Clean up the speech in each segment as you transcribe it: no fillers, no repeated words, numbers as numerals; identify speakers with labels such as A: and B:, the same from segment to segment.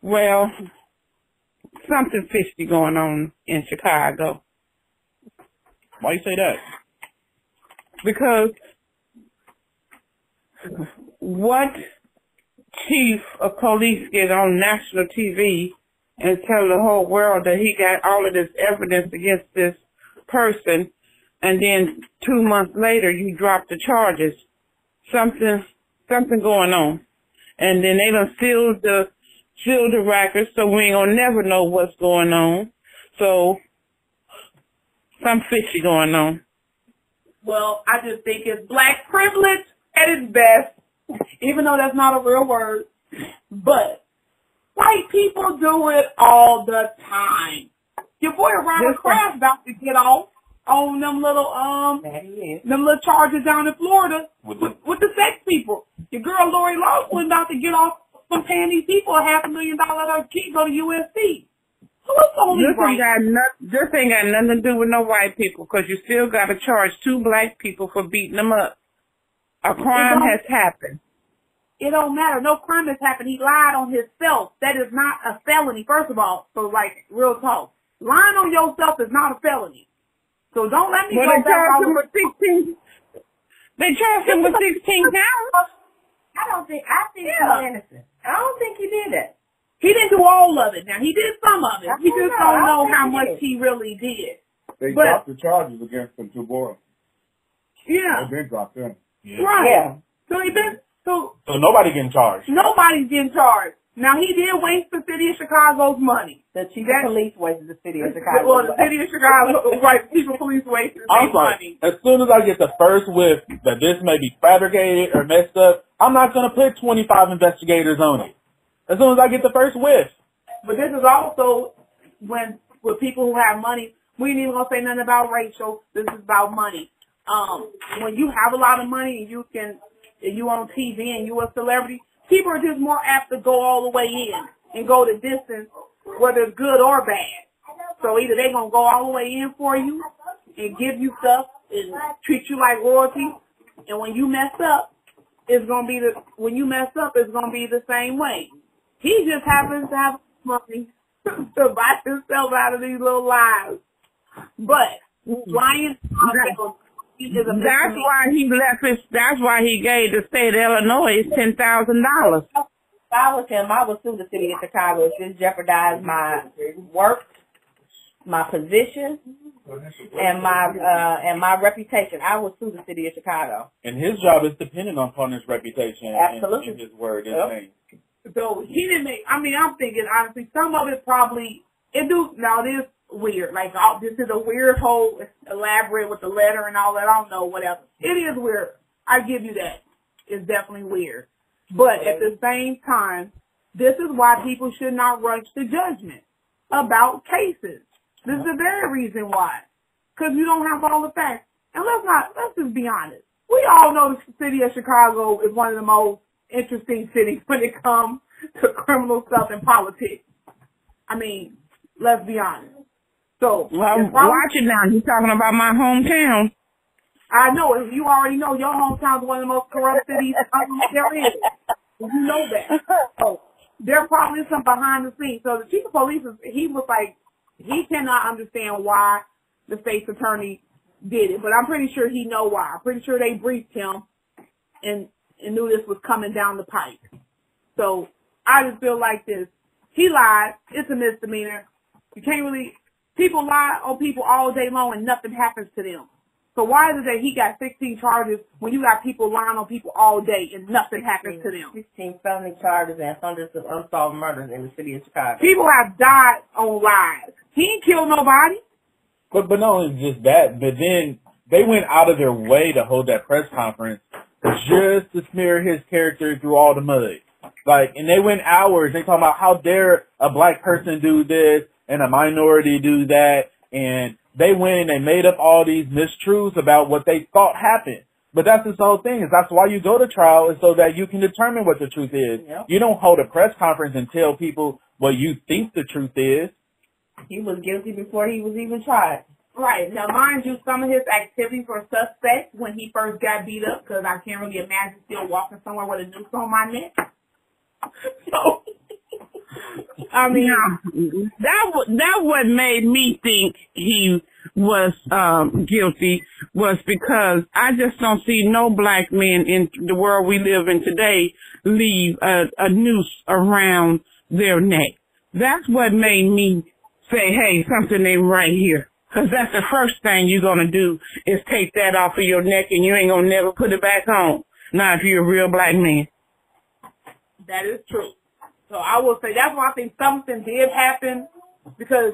A: Well, something fishy going on in Chicago.
B: Why you say that?
A: Because what chief of police get on national TV and tell the whole world that he got all of this evidence against this person, and then 2 months later you drop the charges? Something going on. And then they done sealed the records, so we ain't gonna never know what's going on. So, some fishy going on.
C: Well, I just think it's black privilege at its best, even though that's not a real word. But white people do it all the time. Your boy Robert Kraft about to get off on them little charges down in Florida with the sex people. Your girl Lori Loughlin about to get off from paying these people $500,000 keep go to USC. So what's the only right?
A: This ain't got nothing to do with no white people, because you still got to charge 2 black people for beating them up. A crime has happened.
C: It don't matter. No crime has happened. He lied on himself. That is not a felony, first of all. So, like, real talk. Lying on yourself is not a felony. So don't let me go back.
A: They charged him with 16 counts.
D: I think he's innocent. I don't think he did it.
C: He didn't do all of it. Now, he did some of it. We just don't know how much he really did.
E: They dropped the charges against them 2 boys.
C: Yeah.
E: They dropped them.
B: Yeah.
C: Right.
D: Yeah.
C: So
B: nobody getting charged.
C: Nobody's getting charged. Now, he did waste the city of Chicago's money.
D: The chief of police wasted the city of Chicago.
C: Well, the city of Chicago, right, chief of police wasted
B: I'm sorry.
C: money.
B: As soon as I get the first whiff that this may be fabricated or messed up, I'm not going to put 25 investigators on it. As soon as I get the first whiff.
C: But this is also with people who have money, we ain't even going to say nothing about racial. This is about money. When you have a lot of money and you on TV and you a celebrity, people are just more apt to go all the way in and go the distance, whether it's good or bad. So either they going to go all the way in for you and give you stuff and treat you like royalty, and when you mess up, it's going to be the same way. He just happens to have money to buy himself out of these little lies. But lying
A: that's why he gave the state of Illinois $10,000.
D: If I was him, I would sue the city of Chicago if this jeopardized my work, my position, and my reputation. I would sue the city of Chicago.
B: And his job is dependent on his reputation.
D: Absolutely.
B: And his word, his name.
C: So he didn't make, I'm thinking, honestly, some of it probably, it is weird. Like, this is a weird whole elaborate with the letter and all that. I don't know, whatever. It is weird. I give you that. It's definitely weird. But at the same time, this is why people should not rush to judgment about cases. This is the very reason why. Because you don't have all the facts. And let's just be honest. We all know the city of Chicago is one of the most interesting cities when it comes to criminal stuff and politics. I mean, let's be honest. So,
A: watch it now. He's talking about my hometown.
C: I know. You already know your hometown is one of the most corrupt cities there is. You know that. So, there probably is some behind the scenes. So, the chief of police, he was like, he cannot understand why the state's attorney did it. But I'm pretty sure he know why. I'm pretty sure they briefed him and knew this was coming down the pipe. So, I just feel like this. He lied. It's a misdemeanor. You can't really... People lie on people all day long and nothing happens to them. So why is it that he got 16 charges when you got people lying on people all day and nothing happens to them?
D: 16 felony charges and hundreds of unsolved murders in the city of Chicago.
C: People have died on lies. He ain't killed nobody.
B: But not only just that, but then they went out of their way to hold that press conference just to smear his character through all the mud. Like, and they went hours. They talking about how dare a black person do this and a minority do that, and they went and they made up all these mistruths about what they thought happened. But that's the whole thing, is that's why you go to trial, is so that you can determine what the truth is. Yep. You don't hold a press conference and tell people what you think the truth is.
D: He was guilty before he was even tried.
C: Right. Now, mind you, some of his activities were suspect when he first got beat up, because I can't really imagine still walking somewhere with a noose on my neck. So, I mean,
A: that what made me think he was guilty was because I just don't see no black men in the world we live in today leave a noose around their neck. That's what made me say, hey, something ain't right here. Because that's the first thing you're going to do is take that off of your neck and you ain't going to never put it back on. Not if you're a real black man.
C: That is true. So I will say that's why I think something did happen, because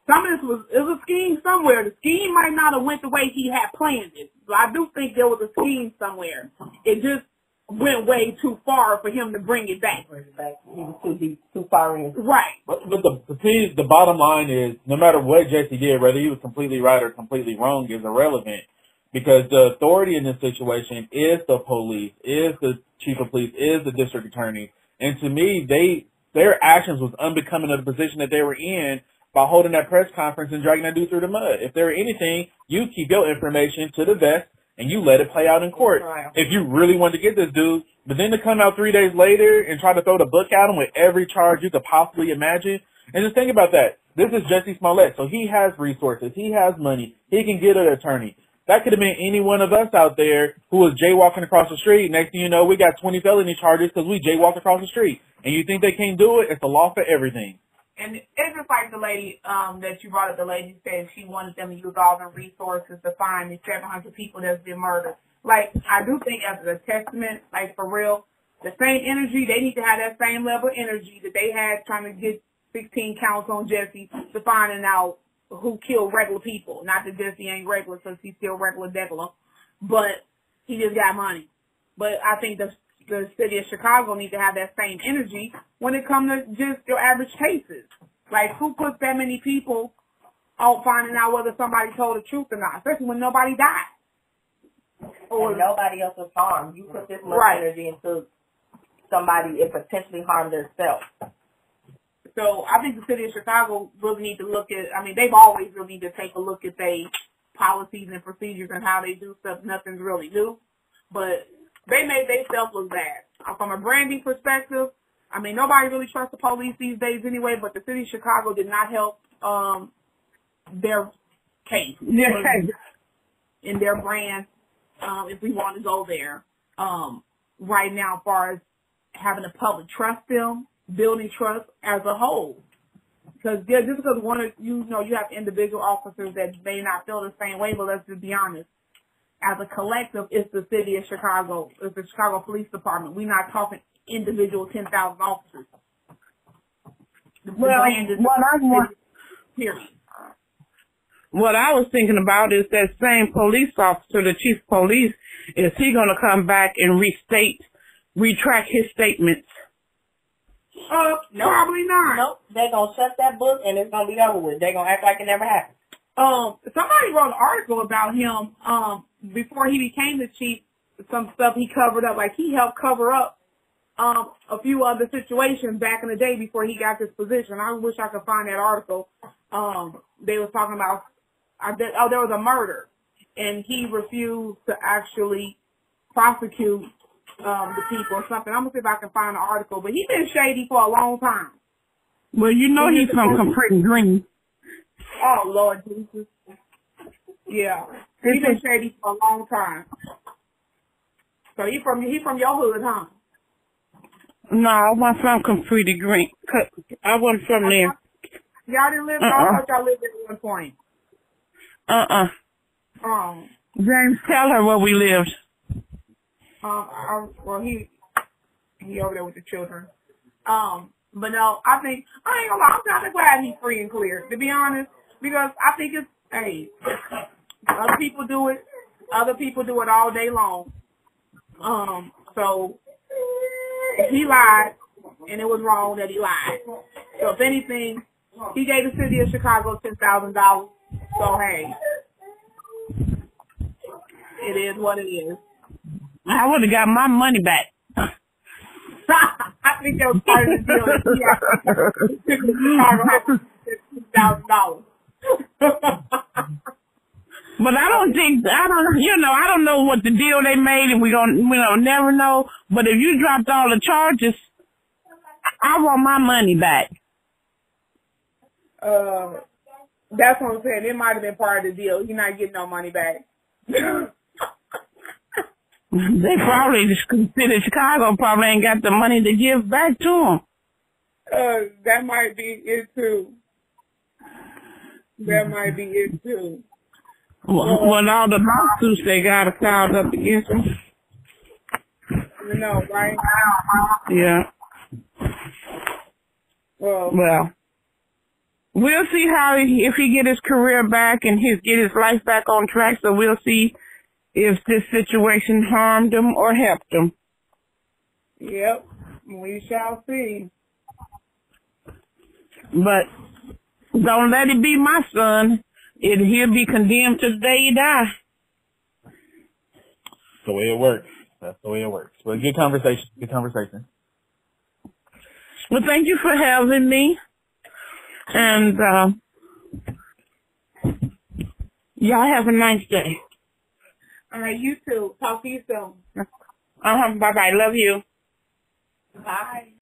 C: some of this was a scheme somewhere. The scheme might not have went the way he had planned it. So I do think there was a scheme somewhere. It just went way too far for him to bring it back.
D: He was too deep, too far in.
C: Right.
B: But the bottom line is, no matter what Jussie did, whether he was completely right or completely wrong, is irrelevant. Because the authority in this situation is the police, is the chief of police, is the district attorney. And to me, their actions was unbecoming of the position that they were in by holding that press conference and dragging that dude through the mud. If there were anything, you keep your information to the vest and you let it play out in court. Right. If you really wanted to get this dude, but then to come out 3 days later and try to throw the book at him with every charge you could possibly imagine. And just think about that. This is Jussie Smollett, so he has resources. He has money. He can get an attorney. That could have been any one of us out there who was jaywalking across the street. Next thing you know, we got 20 felony charges because we jaywalked across the street. And you think they can't do it? It's a law for everything.
C: And it's just like the lady that you brought up. The lady said she wanted them to use all their resources to find the 700 people that's been murdered. Like, I do think as a testament, like for real, the same energy, they need to have that same level of energy that they had trying to get 16 counts on Jussie to finding out who killed regular people. Not that Jussie ain't regular because he's still regular degular, but he just got money. But I think the city of Chicago needs to have that same energy when it comes to just your average cases. Like, who puts that many people out finding out whether somebody told the truth or not, especially when nobody died.
D: Or nobody else was harmed. You put this much energy into somebody, it potentially harmed themselves.
C: So I think the city of Chicago really need to look at, I mean, they've always really need to take a look at their policies and procedures and how they do stuff. Nothing's really new. But they made themselves look bad. From a branding perspective, I mean, nobody really trusts the police these days anyway, but the city of Chicago did not help their case in their brand, if we want to go there. Right now, as far as having the public trust them, building trust as a whole. Because just because you have individual officers that may not feel the same way, but let's just be honest. As a collective, it's the city of Chicago. It's the Chicago Police Department. We're not talking individual 10,000 officers.
A: What I was thinking about is that same police officer, the chief of police, is he going to come back and retract his statements?
C: No, probably not.
D: Nope. They're going to shut that book and it's going to be over with. They're going to act like it never happened.
C: Somebody wrote an article about him, before he became the chief, some stuff he covered up. Like, he helped cover up, a few other situations back in the day before he got this position. I wish I could find that article. They was talking about, there was a murder and he refused to actually prosecute, the people or something. I'm gonna see if I can find an article, but he's been shady for a long time.
A: Well, you know he's from Capri Green.
C: Oh, Lord Jesus. Yeah. He's been shady for a long time. So he from your hood, huh?
A: No, I wasn't from Capri Green. I wasn't from there.
C: Y'all didn't live there? I thought y'all lived there at one point.
A: James, tell her where we lived.
C: Well, he over there with the children. But no, I ain't gonna lie, I'm kind of glad he's free and clear, to be honest, because I think it's, hey, other people do it all day long. So he lied, and it was wrong that he lied. So if anything, he gave the city of Chicago $10,000. So hey, it is what it is.
A: I would have got my money back.
C: I think that was part of the deal. $10,000.
A: But I don't know what the deal they made, and we don't never know. But if you dropped all the charges, I want my money back.
C: That's what I'm saying. It might have been part of the deal. He's not getting no money back.
A: They probably consider Chicago probably ain't got the money to give back to him.
C: That might be it too. That might be it too.
A: When all the lawsuits they got are filed up against him.
C: You know, right?
A: Yeah.
C: Well,
A: we'll see how if he get his career back and get his life back on track. So we'll see if this situation harmed him or helped him.
C: Yep, we shall see.
A: But don't let it be my son. He'll be condemned to the day he die.
B: That's the way it works. That's the way it works. Well, good conversation. Good conversation.
A: Well, thank you for having me. And y'all have a nice day.
C: All right, you too. Talk to you soon.
A: Bye-bye. Love you.
D: Bye.